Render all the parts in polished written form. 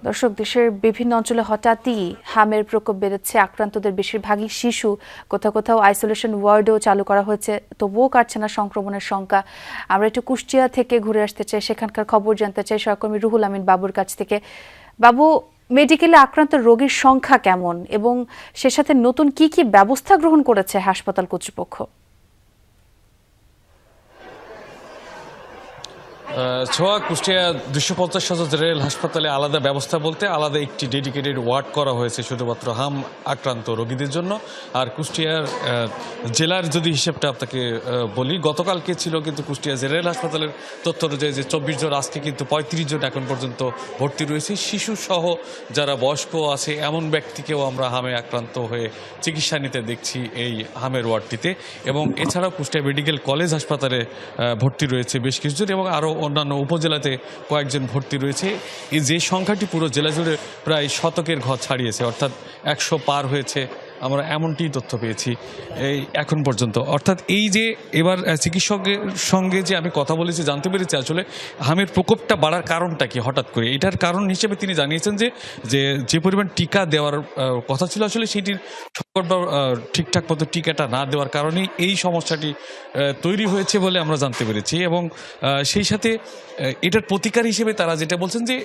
দর্শক, দেশের বিভিন্ন অঞ্চলে হঠাৎই হামের প্রকোপ বেড়েছে। আক্রান্তদের বেশিরভাগই শিশু। কোথাও কোথাও আইসোলেশন ওয়ার্ডও চালু করা হয়েছে, তবুও কাটছে না সংক্রমণের সংখ্যা। আমরা একটু কুষ্টিয়া থেকে ঘুরে আসতে চাই, সেখানকার খবর জানতে চাই সহকর্মী রুহুল আমিন বাবুর কাছ থেকে। বাবু, মেডিকেলে আক্রান্ত রোগীর সংখ্যা কেমন এবং সে সাথে নতুন কি কি ব্যবস্থা গ্রহণ করেছে হাসপাতাল কর্তৃপক্ষ? ছোয়া কুষ্টিয়া 250 সদর জেনারেল হাসপাতালে আলাদা ব্যবস্থা বলতে আলাদা একটি ডেডিকেটেড ওয়ার্ড করা হয়েছে শুধুমাত্র হাম আক্রান্ত রোগীদের জন্য। আর কুষ্টিয়ার জেলার যদি হিসেবটা আপনাকে বলি, গতকালকে ছিল কিন্তু কুষ্টিয়া জেনারেল হাসপাতালের তথ্য অনুযায়ী যে 24 জন, আজকে কিন্তু 35 জন এখন পর্যন্ত ভর্তি রয়েছে। শিশু সহ যারা বয়স্ক আছে এমন ব্যক্তিকেও আমরা হামে আক্রান্ত হয়ে চিকিৎসা নিতে দেখছি এই হামের ওয়ার্ডটিতে। এবং এছাড়াও কুষ্টিয়া মেডিকেল কলেজ হাসপাতালে ভর্তি রয়েছে বেশ কিছুজন, এবং আরও অন্যান্য উপজেলাতে কয়েকজন ভর্তি রয়েছে। এই যে সংখ্যাটি পুরো জেলা জুড়ে প্রায় শতকের ঘর ছাড়িয়েছে, অর্থাৎ 100 পার হয়েছে, আমরা এমনটি তথ্য পেয়েছি এই এখন পর্যন্ত। অর্থাৎ এই যে এবার চিকিৎসকের সঙ্গে যে আমি কথা বলেছি, জানতে পেরেছি আসলে হামের প্রকোপটা বাড়ার কারণটা কি হঠাৎ করে। এটার কারণ হিসেবে তিনি জানিয়েছেন যে পরিমাণ টিকা দেওয়ার কথা ছিল, আসলে সেটির ঠিকঠাক মতো টিকাটা না দেওয়ার কারণেই এই সমস্যাটি তৈরি হয়েছে বলে আমরা জানতে পেরেছি। এবং সেই সাথে এটার প্রতিকার হিসেবে তারা যেটা বলছেন যে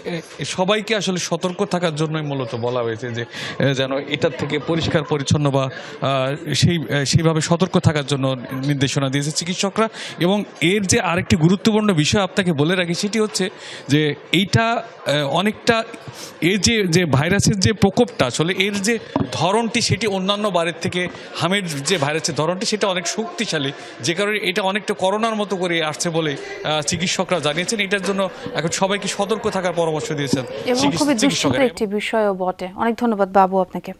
সবাইকে আসলে সতর্ক থাকার জন্যই মূলত বলা হয়েছে, যে যেন এটার থেকে পরিষ্কার পরিচ্ছন্ন বা সেইভাবে সতর্ক থাকার জন্য নির্দেশনা দিয়েছে চিকিৎসকরা। এবং এর যে আরেকটি গুরুত্বপূর্ণ বিষয় আপনাকে বলে রাখি, সেটি হচ্ছে যে এইটা অনেকটা এর যে ভাইরাসের যে প্রকোপটা, আসলে এর যে ধরনটি সেটি অন্যান্য বারের থেকে হামের যে ভাইরাসের ধরনটি সেটা অনেক শক্তিশালী, যে কারণে এটা অনেকটা করোনার মতো করে আসছে বলে চিকিৎসকরা জানিয়েছেন। এটার জন্য এখন সবাইকে সতর্ক থাকার পরামর্শ দিয়েছেন এবং খুবই দুশ্চিন্তার একটি বিষয়ও বটে। অনেক ধন্যবাদ বাবু আপনাকে।